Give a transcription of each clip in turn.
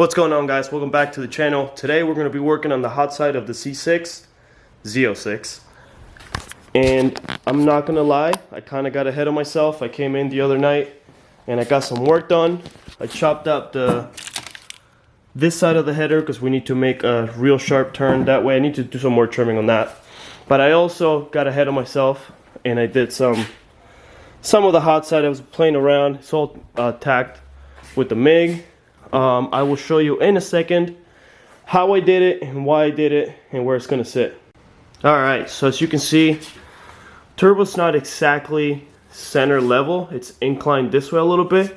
What's going on, guys? Welcome back to the channel. Today we're going to be working on the hot side of the C6 Z06, and I'm not gonna lie, I kind of got ahead of myself. I came in the other night and I got some work done. I chopped up this side of the header because we need to make a real sharp turn that way. I need to do some more trimming on that, but I also got ahead of myself and I did some of the hot side. I was playing around. It's all tacked with the MIG. I will show you in a second how I did it and why I did it and where it's going to sit. Alright, so as you can see, turbo's not exactly center level. It's inclined this way a little bit.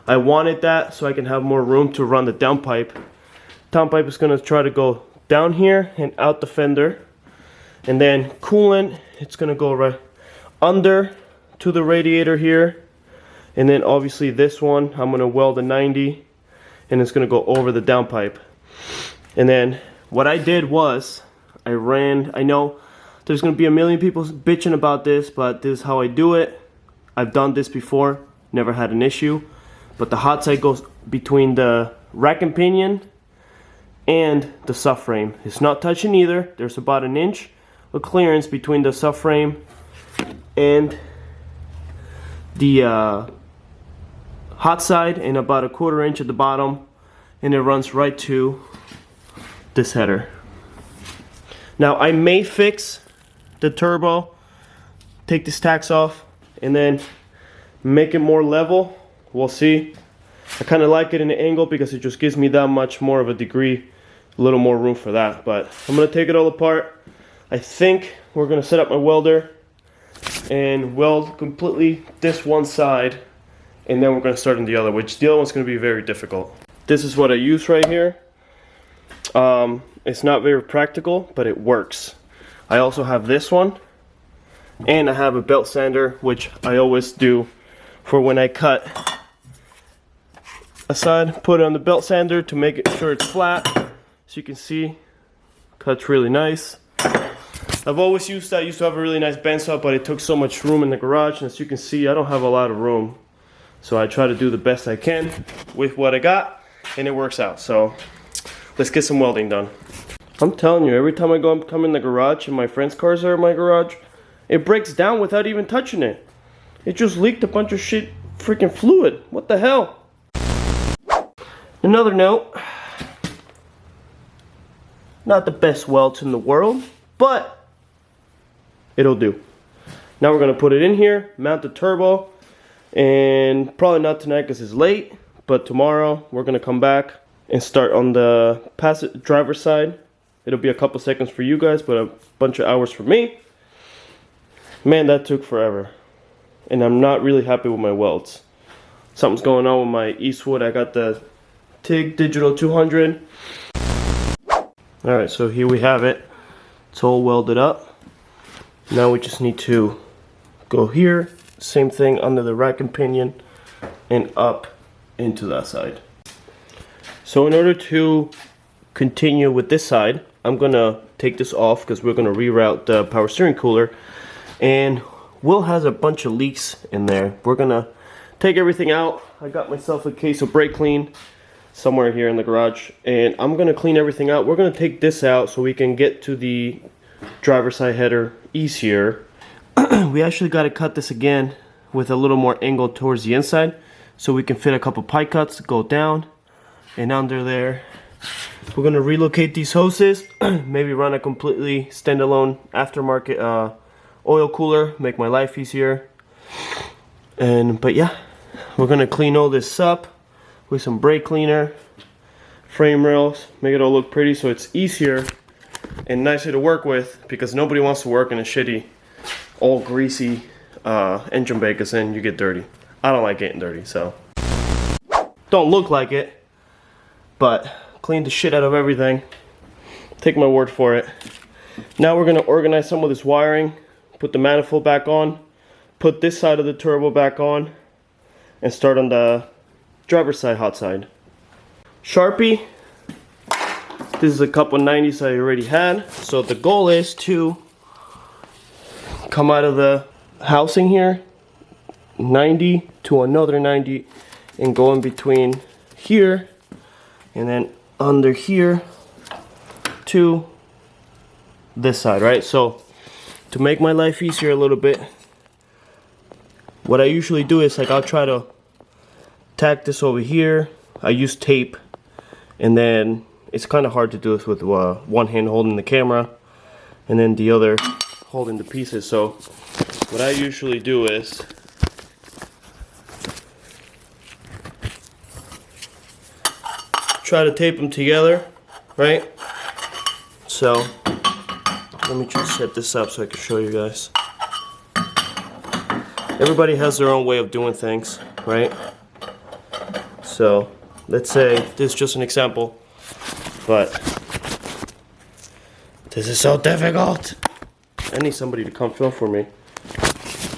I wanted that so I can have more room to run the downpipe. Downpipe is going to try to go down here and out the fender. And then coolant, it's going to go right under to the radiator here. And then obviously this one, I'm going to weld a 90. And it's going to go over the downpipe. And then what I did was I know there's going to be a million people bitching about this, but this is how I do it. I've done this before, never had an issue. But the hot side goes between the rack and pinion and the subframe. It's not touching either. There's about an inch of clearance between the subframe and the hot side, and about a 1/4 inch at the bottom, and it runs right to this header. Now I may fix the turbo, take these tacks off, and then make it more level. We'll see. I kind of like it in the angle because it just gives me that much more of a degree, a little more room for that. But I'm gonna take it all apart. I think we're gonna set up my welder and weld completely this one side, and then we're going to start on the other, which the other one's going to be very difficult. This is what I use right here. It's not very practical, but it works. I also have this one, and I have a belt sander, which I always do for when I cut a side. Put it on the belt sander to make it sure it's flat. As you can see, cuts really nice. I've always used that. I used to have a really nice bandsaw, but it took so much room in the garage, and as you can see, I don't have a lot of room. So I try to do the best I can with what I got, and it works out. So let's get some welding done. I'm telling you, every time I come in the garage and my friends' cars are in my garage, it breaks down without even touching it. It just leaked a bunch of shit, freaking fluid. What the hell? Another note, not the best welds in the world, but it'll do. Now we're gonna put it in here, mount the turbo, and probably not tonight because it's late, but tomorrow we're gonna come back and start on the driver's side. It'll be a couple seconds for you guys, but a bunch of hours for me. Man, that took forever, and I'm not really happy with my welds. Something's going on with my Eastwood. I got the TIG Digital 200. Alright, so here we have it. It's all welded up. Now we just need to go here, same thing under the rack and pinion, and up into that side. So in order to continue with this side, I'm gonna take this off because we're gonna reroute the power steering cooler, and Will has a bunch of leaks in there. We're gonna take everything out. I got myself a case of brake clean somewhere here in the garage, and I'm gonna clean everything out. We're gonna take this out so we can get to the driver's side header easier. We actually got to cut this again with a little more angle towards the inside so we can fit a couple pie cuts to go down and under there. We're going to relocate these hoses, maybe run a completely standalone aftermarket oil cooler, make my life easier. But yeah, we're going to clean all this up with some brake cleaner, frame rails, make it all look pretty so it's easier and nicer to work with, because nobody wants to work in a shitty, all greasy engine bay, because then you get dirty. I don't like getting dirty, so don't look like it, but clean the shit out of everything. Take my word for it. Now we're gonna organize some of this wiring, put the manifold back on, put this side of the turbo back on, and start on the driver's side hot side. Sharpie. This is a couple 90s I already had. So the goal is to come out of the housing here, 90 to another 90, and go in between here and then under here to this side, right? So to make my life easier a little bit, what I usually do is like I'll try to tack this over here. I use tape, and then it's kind of hard to do this with one hand holding the camera and then the other holding the pieces. So what I usually do is try to tape them together, right? So let me just set this up so I can show you guys. Everybody has their own way of doing things, right? So let's say this is just an example, but this is so difficult. I need somebody to come film for me.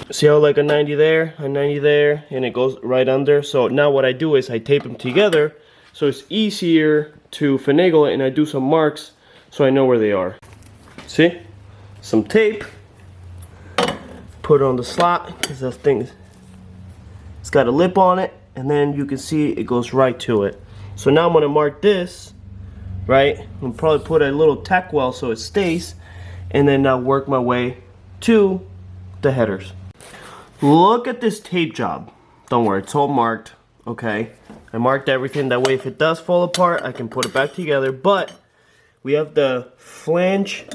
See how like a 90 there, a 90 there, and it goes right under. So now what I do is I tape them together so it's easier to finagle it, and I do some marks so I know where they are. See? Some tape. Put it on the slot because that thing, it's got a lip on it, and then you can see it goes right to it. So now I'm going to mark this, right? I'll probably put a little tack well so it stays, and then I'll work my way to the headers. Look at this tape job. Don't worry, it's all marked, okay? I marked everything, that way if it does fall apart, I can put it back together. But we have the flange,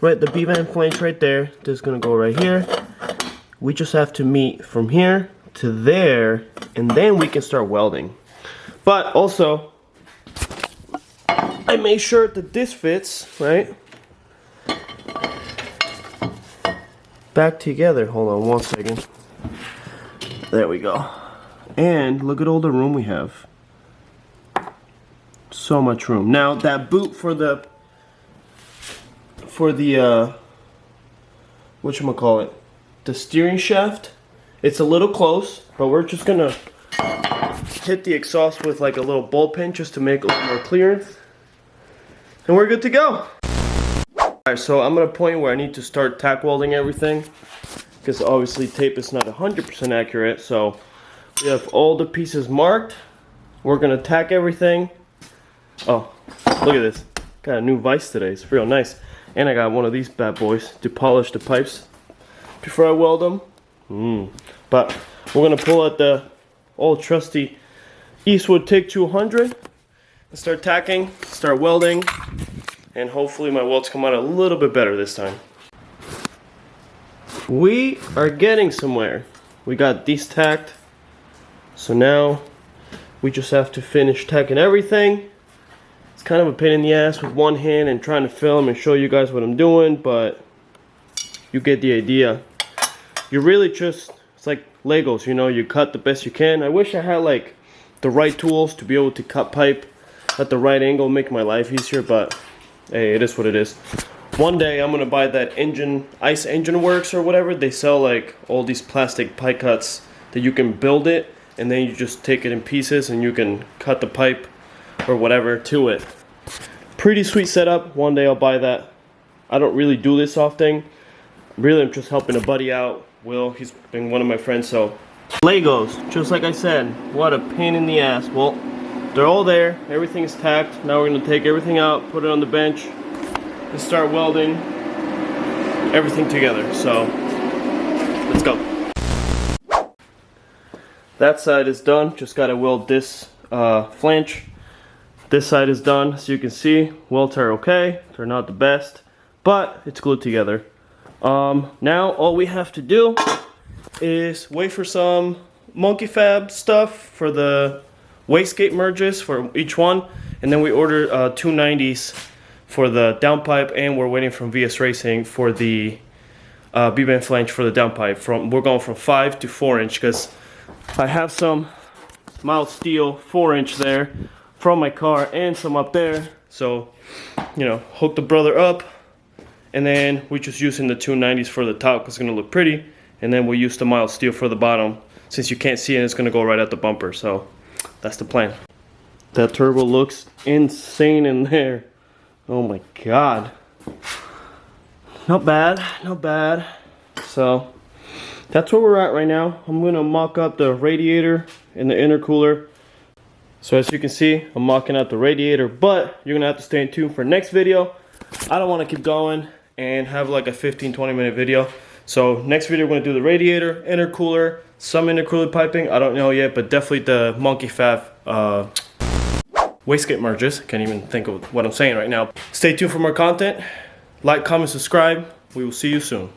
right, the B-band flange right there. This is going to go right here. We just have to meet from here to there, and then we can start welding. But also, I made sure that this fits, right? Back together. Hold on one second. There we go. And look at all the room we have. So much room. Now that boot for the whatchamacallit, the steering shaft, it's a little close, but we're just gonna hit the exhaust with like a little ball pin just to make a little more clearance, and we're good to go. Alright, so I'm at a point where I need to start tack welding everything, because obviously tape is not 100% accurate. So we have all the pieces marked. We're gonna tack everything. Oh, look at this. Got a new vise today. It's real nice. And I got one of these bad boys to polish the pipes before I weld them. But we're gonna pull out the old trusty Eastwood TIG 200 and start tacking, start welding, and hopefully my welds come out a little bit better this time. We are getting somewhere. We got these tacked, so now we just have to finish tacking everything. It's kind of a pain in the ass with one hand and trying to film and show you guys what I'm doing, but you get the idea. You really just, it's like Legos, you know, you cut the best you can. I wish I had like the right tools to be able to cut pipe at the right angle, make my life easier, but hey, it is what it is. One day I'm gonna buy that Ice Engine Works or whatever. They sell like all these plastic pipe cuts that you can build it, and then you just take it in pieces and you can cut the pipe or whatever to it. Pretty sweet setup. One day I'll buy that. I don't really do this often. Really, I'm just helping a buddy out. Will, he's been one of my friends. So Legos, just like I said, what a pain in the ass. Well, they're all there. Everything's tacked. Now we're gonna take everything out, put it on the bench, and start welding everything together. So let's go. That side is done. Just gotta weld this flange. This side is done. As you can see, welds are okay. They're not the best, but it's glued together. Now all we have to do is wait for some monkey fab stuff for the wastegate merges for each one, and then we order 290s for the downpipe, and we're waiting from VS Racing for the B-band flange for the downpipe. We're going from 5 to 4 inch because I have some mild steel 4-inch there from my car and some up there. So, you know, hook the brother up, and then we're just using the 290s for the top because it's going to look pretty, and then we'll use the mild steel for the bottom since you can't see it. It's going to go right at the bumper. So that's the plan. That turbo looks insane in there. Oh my god. Not bad, not bad. So that's where we're at right now. I'm gonna mock up the radiator and the intercooler. So as you can see, I'm mocking out the radiator, but you're gonna have to stay tuned for next video. I don't want to keep going and have like a 15-20 minute video. So next video, we're gonna do the radiator, intercooler, some intercooler piping. I don't know yet, but definitely the monkey fab wastegate merges. Can't even think of what I'm saying right now. Stay tuned for more content. Like, comment, subscribe. We will see you soon.